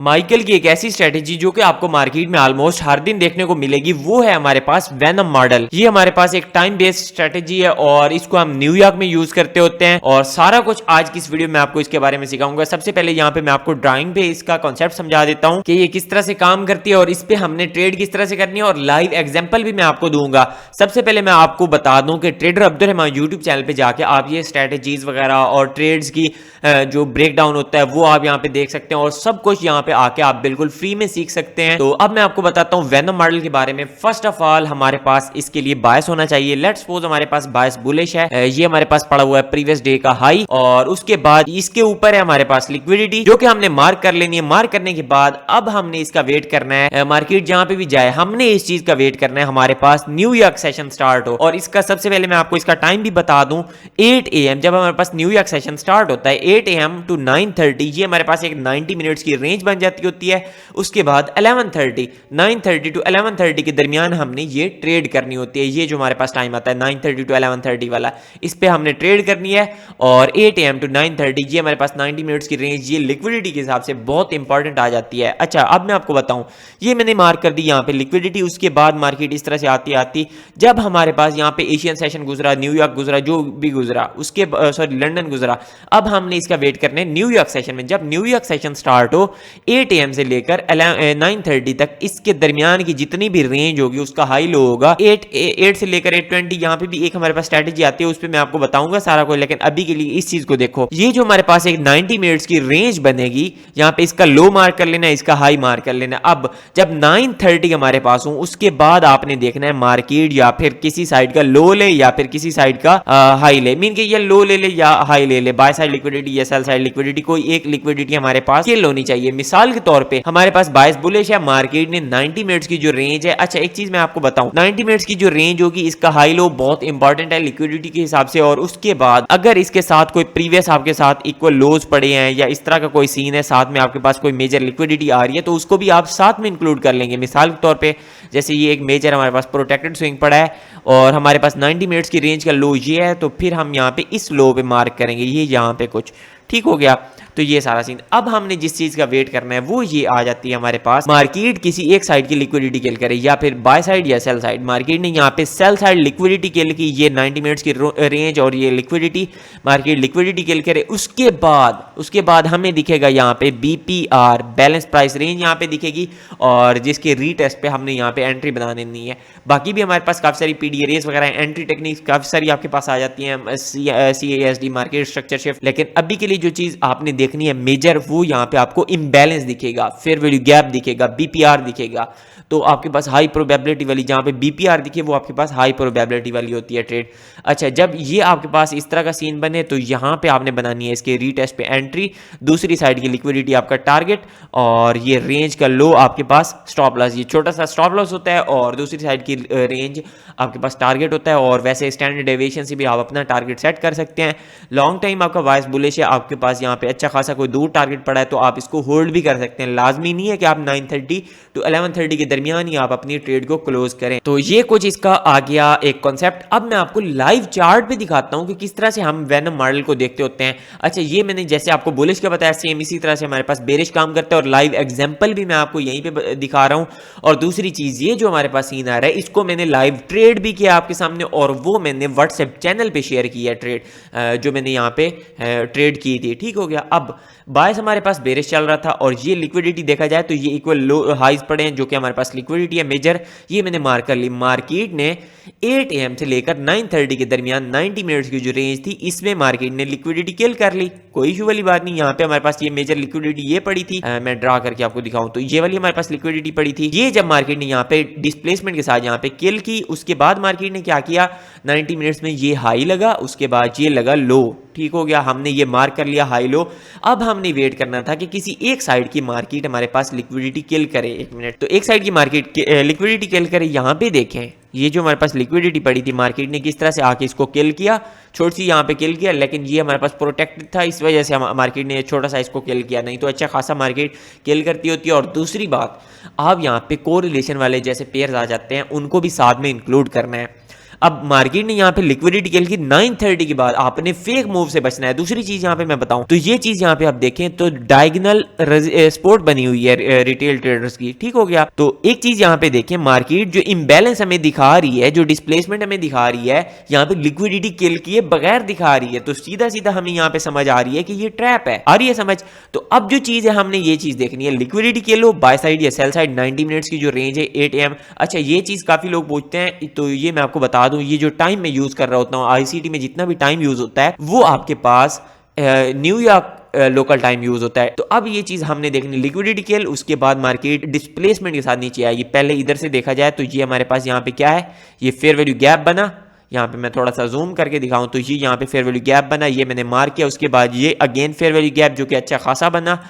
Michael की एक ऐसी स्ट्रेटेजी जो कि आपको मार्केट में ऑलमोस्ट हर दिन देखने को मिलेगी, वो है हमारे पास वेनम मॉडल। ये हमारे पास एक टाइम बेस्ड स्ट्रेटेजी है और इसको हम न्यूयॉर्क में यूज करते होते हैं और सारा कुछ आज की इस वीडियो में आपको इसके बारे में सिखाऊंगा। सबसे पहले यहाँ पे मैं आपको ड्राइंग पे इसका कॉन्सेप्ट समझा देता हूँ कि ये किस तरह से काम करती है और इस पे हमने ट्रेड किस तरह से करनी है और लाइव एग्जाम्पल भी मैं आपको दूंगा। सबसे पहले मैं आपको बता दूं कि trader Abdul Rahman YouTube channel पे जाके आप ये स्ट्रेटेजीज वगैरह और ट्रेड्स की जो ब्रेक डाउन होता है वो आप यहाँ पे देख सकते हैं और सब कुछ यहाँ पे आके आप बिल्कुल फ्री में सीख सकते हैं। तो अब मैं आपको बताता हूँ वेनम मॉडल के बारे में। फर्स्ट ऑफ ऑल हमारे पास इसके लिए बायस होना चाहिए। लेट्स सपोज हमारे पास बायस बुलिश है, ये हमारे पास पड़ा हुआ है प्रीवियस डे का हाई और उसके बाद इसके ऊपर है हमारे पास लिक्विडिटी जो कि हमने मार्क कर लेनी है। मार्क करने के बाद अब हमने इसका वेट करना है, मार्केट जहां पे भी जाए हमने इस चीज का वेट करना है हमारे पास न्यूयॉर्क सेशन स्टार्ट हो। और इसका सबसे पहले मैं आपको इसका टाइम भी बता दूं, 8 AM जब हमारे पास न्यूयॉर्क सेशन स्टार्ट होता है 8 AM to 9:30 ये हमारे पास एक 90 मिनट्स की रेंज बन जाती होती है। उसके बाद 11:30 9:30 to 11:30 के दरमियान हमने ये ट्रेड करनी होती है। ये जो हमारे पास टाइम आता है 9:30 to 11:30 वाला, इस पे हमने ट्रेड करनी है। और 8 AM to 9:30 ये हमारे पास 90 मिनट्स की रेंज, ये लिक्विडिटी के हिसाब से बहुत इंपॉर्टेंट आ जाती है। अच्छा, अब मैं आपको बताऊं, ये मैंने मार्क कर दी यहाँ पे लिक्विडिटी। उसके बाद मार्केट इस तरह से आती आती जब हमारे पास यहाँ पे एशियन सेशन गुजरा, न्यूयॉर्क गुजरा, जो भी गुजरा, उसके सॉरी लंदन गुजरा, अब हमने इसका वेट करने न्यूयॉर्क सेशन में। जब न्यूयॉर्क सेशन स्टार्ट हो 8 AM से लेकर 9:30 तक इसके दरमियान की जितनी भी रेंज होगी उसका हाई लो होगा 8 से लेकर 8:20। यहाँ पे भी एक हमारे पास स्ट्रेटेजी आती है, उस पर मैं आपको बताऊंगा सारा कुछ, लेकिन अभी के लिए इस चीज को देखो। ये जो हमारे पास एक 90 मिनट्स की रेंज बनेगी, यहाँ पे इसका लो मार्क कर लेना, इसका हाई मार्क कर लेना। अब जब 9:30 हमारे पास हो उसके बाद आपने देखना है मार्केट या फिर किसी साइड का लो ले या फिर किसी साइड का हाई ले, मीन के ये लो ले या हाई ले बाय साइड लिक्विडिटी या सेल साइड लिक्विडिटी, कोई एक लिक्विडिटी हमारे पास किल होनी चाहिए। मिसाल के तौर पे हमारे पास बायस बुलिश है, मार्केट ने 90 मिनट्स की जो रेंज है, अच्छा एक चीज मैं आपको बताऊं, 90 मिनट्स की जो रेंज होगी इसका हाई लो बहुत इंपॉर्टेंट है लिक्विडिटी के हिसाब से। और उसके बाद अगर इसके साथ कोई प्रीवियस आपके साथ इक्वल लोज पड़े हैं या इस तरह का कोई सीन है, साथ में आपके पास कोई मेजर लिक्विडिटी आ रही है, तो उसको भी आप साथ में इंक्लूड कर लेंगे। मिसाल के तौर पे जैसे ये एक मेजर हमारे पास प्रोटेक्टेड स्विंग पड़ा है और हमारे पास 90 मिनट्स की रेंज का लो ये है, तो फिर हम यहाँ पे इस लो पे मार्क करेंगे, ये यहाँ पे कुछ ठीक हो गया। तो ये सारा सीन, अब हमने जिस चीज का वेट करना है वो ये आ जाती है हमारे पास, मार्केट किसी एक साइड की लिक्विडिटी किल करे या फिर बाय साइड या सेल साइड। मार्केट ने यहाँ पे सेल साइड लिक्विडिटी किल की, ये 90 मिनट्स की रेंज और ये लिक्विडिटी, मार्केट लिक्विडिटी किल करे। उसके बाद हमें दिखेगा यहाँ पे BPR बैलेंस प्राइस रेंज यहाँ पे दिखेगी और जिसके रीटेस्ट पे हमने यहाँ पे एंट्री बना देनी है। बाकी भी हमारे पास काफी सारी PDRAs वगैरह एंट्री टेक्निक्स काफी सारी आपके पास आ जाती हैं, CASD मार्केट स्ट्रक्चर शिफ्ट। लेकिन अभी के लिए जो चीज आपने देखनी है मेजर, वो यहाँ पे आपको इम्बैलेंस दिखेगा, फेयर वैल्यू गैप दिखेगा, BPR दिखेगा। तो आपके पास हाई प्रोबेबिलिटी वाली, जहाँ पे BPR दिखे वो आपके पास हाई प्रोबेबिलिटी वाली होती है ट्रेड। अच्छा, जब ये आपके पास इस तरह का सीन बने तो यहाँ पे आपने बनानी है इसके रीटेस्ट पे एंट्री, दूसरी साइड की लिक्विडिटी आपका टारगेट और ये रेंज का लो आपके पास स्टॉप लॉस, ये छोटा सा स्टॉप लॉस होता है और दूसरी साइड की रेंज आपके पास टारगेट होता है। और वैसे स्टैंडर्ड डेविएशन से भी आप अपना टारगेट सेट कर सकते हैं। लॉन्ग टाइम आपका वाइस बुलिश है, आपके पास यहाँ पे अच्छा खासा कोई दूर टारगेट पड़ा है तो आप इसको होल्ड भी कर सकते हैं। लाजमी नहीं है कि आप 9:30 to 11:30 के दरमियान ही आप अपनी ट्रेड को क्लोज करें। तो ये कुछ इसका आ गया एक कॉन्सेप्ट। अब मैं आपको लाइव चार्ट पे दिखाता हूँ कि किस तरह से हम वेनम मॉडल को देखते होते हैं। अच्छा, ये मैंने जैसे आपको बुलिश का बताया, सेम इसी तरह से हमारे पास बेरिश काम करता है और लाइव एग्जांपल भी मैं आपको यहीं पे दिखा रहा हूँ। और दूसरी चीज, ये जो हमारे पास सीन आ रहा है इसको मैंने लाइव ट्रेड भी किया आपके सामने और वो मैंने व्हाट्सएप चैनल पे शेयर किया ट्रेड, जो मैंने यहाँ पे ट्रेड की थी। ठीक हो गया। अब बायस हमारे पास बेरिश चल रहा था और ये लिक्विडिटी देखा जाए तो ये इक्वल लो हाइज पड़े हैं जो कि हमारे पास लिक्विडिटी है मेजर, ये मैंने मार्क कर ली। मार्केट ने 8 AM से लेकर 9:30 के दरमियान 90 मिनट्स की जो रेंज थी इसमें मार्केट ने लिक्विडिटी किल कर ली, कोई इशू वाली बात नहीं। यहाँ पे हमारे पास ये मेजर लिक्विडिटी ये पड़ी थी, मैं ड्रा करके आपको दिखाऊं तो ये वाली हमारे पास लिक्विडिटी पड़ी थी। ये जब मार्केट ने यहाँ पे डिस्प्लेसमेंट के साथ यहाँ पे किल की, उसके बाद मार्केट ने क्या किया, 90 मिनट्स में ये हाई लगा, उसके बाद ये लगा लो। ठीक हो गया, हमने ये मार्क कर लिया हाई लो। अब हमने वेट करना था कि किसी एक साइड की मार्केट हमारे पास लिक्विडिटी किल करे। एक मिनट, तो एक साइड की मार्केट लिक्विडिटी किल करे। यहाँ पे देखें ये जो हमारे पास लिक्विडिटी पड़ी थी मार्केट ने किस तरह से आके इसको किल किया, छोटी सी यहाँ पे किल किया, लेकिन ये हमारे पास प्रोटेक्टेड था, इस वजह से मार्केट ने छोटा सा इसको किल किया, नहीं तो अच्छा खासा मार्केट किल करती होती है। और दूसरी बात, आप यहाँ पे कोरिलेशन वाले जैसे पेयर्स आ जाते हैं उनको भी साथ में इंक्लूड करना है। अब मार्केट ने यहाँ पे लिक्विडिटी किल की 9:30 के बाद आपने फेक मूव से बचना है। दूसरी चीज यहाँ पे मैं बताऊं तो ये चीज यहाँ पे आप देखें तो डायगोनल सपोर्ट बनी हुई है रिटेल ट्रेडर्स की, ठीक हो गया। तो एक चीज यहाँ पे देखें, मार्केट जो इम्बैलेंस हमें दिखा रही है, जो डिस्प्लेसमेंट हमें दिखा रही है, यहाँ पे लिक्विडिटी किल किए बगैर दिखा रही है। तो सीधा सीधा हमें यहाँ पे समझ आ रही है कि ये ट्रैप है, आ रही है समझ। तो अब जो चीज है हमने ये चीज देखनी है, लिक्विडिटी किल हो बाय साइड या सेल साइड, 90 मिनट्स की जो रेंज है 8 AM। अच्छा ये चीज काफी लोग पूछते हैं, तो ये मैं आपको बता दूं, ये जो टाइम मैं यूज कर रहा होता हूँ आईसीटी में जितना भी टाइम यूज होता है वो आपके पास न्यूयॉर्क लोकल टाइम यूज होता है। तो अब ये चीज हमने देखनी लिक्विडिटी किल, उसके बाद मार्केट डिस्प्लेसमेंट के साथ नीचे आएगी। पहले इधर से देखा जाए तो ये हमारे पास यहाँ पे क्या है, ये फेयर वैल्यू गैप बना। यहाँ पे मैं थोड़ा सा जूम करके दिखाऊं तो ये यहाँ पे फेयर वैल्यू गैप बना, ये मैंने मार्क किया। उसके बाद ये अगेन फेयर वैल्यू गैप जो कि अच्छा खासा बना।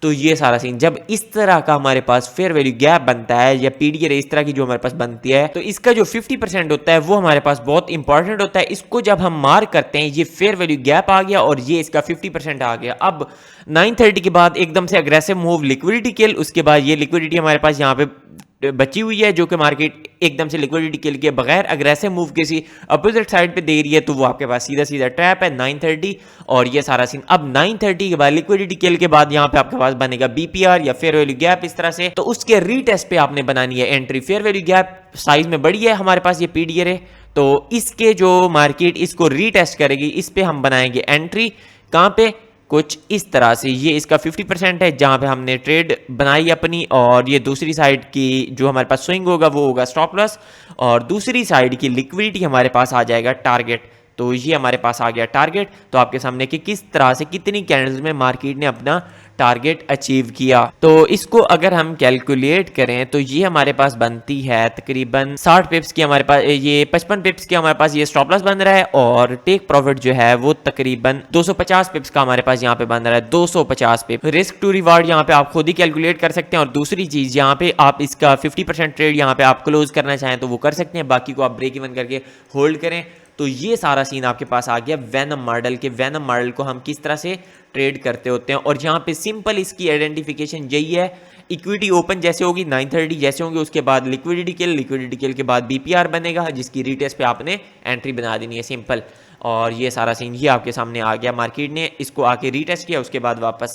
तो ये सारा सीन, जब इस तरह का हमारे पास फेयर वैल्यू गैप बनता है या पीडीआर इस तरह की जो हमारे पास बनती है, तो इसका जो 50% होता है वो हमारे पास बहुत इंपॉर्टेंट होता है। इसको जब हम मार्क करते हैं, ये फेयर वैल्यू गैप आ गया और ये इसका 50% आ गया। अब 9:30 के बाद एकदम से अग्रेसिव मूव लिक्विडिटी किल, उसके बाद ये लिक्विडिटी हमारे पास यहाँ पे बची हुई है जो कि मार्केट एकदम से लिक्विडिटी किल के बगैर अग्रेसिव मूव किसी अपोजिट साइड पे दे रही है, तो वो आपके पास सीधा सीधा ट्रैप है 9:30। और ये सारा सीन अब 9:30 के बाद लिक्विडिटी किल के बाद यहाँ पे आपके पास बनेगा बीपीआर या फेयर वैल्यू गैप इस तरह से। तो उसके रीटेस्ट पे आपने बनानी है entry. Fair value gap size में बड़ी है हमारे पास, ये पीडीआर है, तो इसके जो मार्केट इसको रीटेस्ट करेगी, इस पे हम बनाएंगे एंट्री। कहां पे, कुछ इस तरह से। ये इसका 50% है जहां पे हमने ट्रेड बनाई अपनी, और ये दूसरी साइड की जो हमारे पास स्विंग होगा वो होगा स्टॉप लॉस, और दूसरी साइड की लिक्विडिटी हमारे पास आ जाएगा टारगेट। तो ये हमारे पास आ गया टारगेट। तो आपके सामने कि किस तरह से कितनी कैंडल्स में मार्केट ने अपना टारगेट अचीव किया। तो इसको अगर हम कैलकुलेट करें तो ये हमारे पास बनती है तकरीबन 60 पिप्स की, हमारे पास ये 55 पिप्स की हमारे पास ये स्टॉप लॉस बन रहा है, और टेक प्रॉफिट जो है वो तकरीबन 250 पिप्स का हमारे पास यहाँ पे बन रहा है, 250 पिप। रिस्क टू रिवार्ड यहाँ पे आप खुद ही कैलकुलेट कर सकते हैं। और दूसरी चीज यहाँ पे आप इसका 50% ट्रेड यहाँ पे आप क्लोज करना चाहें तो वो कर सकते हैं, बाकी को आप ब्रेक इवन करके होल्ड करें। तो ये सारा सीन आपके पास आ गया वेनम मॉडल के। वेनम मॉडल को हम किस तरह से ट्रेड करते होते हैं, और यहाँ पे सिंपल इसकी आइडेंटिफिकेशन यही है। इक्विटी ओपन जैसे होगी 9:30 जैसे होंगे, उसके बाद लिक्विडिटी किल के बाद बीपीआर बनेगा जिसकी रीटेस्ट पे आपने एंट्री बना देनी है, सिंपल। और ये सारा सीन ये आपके सामने आ गया। मार्केट ने इसको आके रीटेस्ट किया, उसके बाद वापस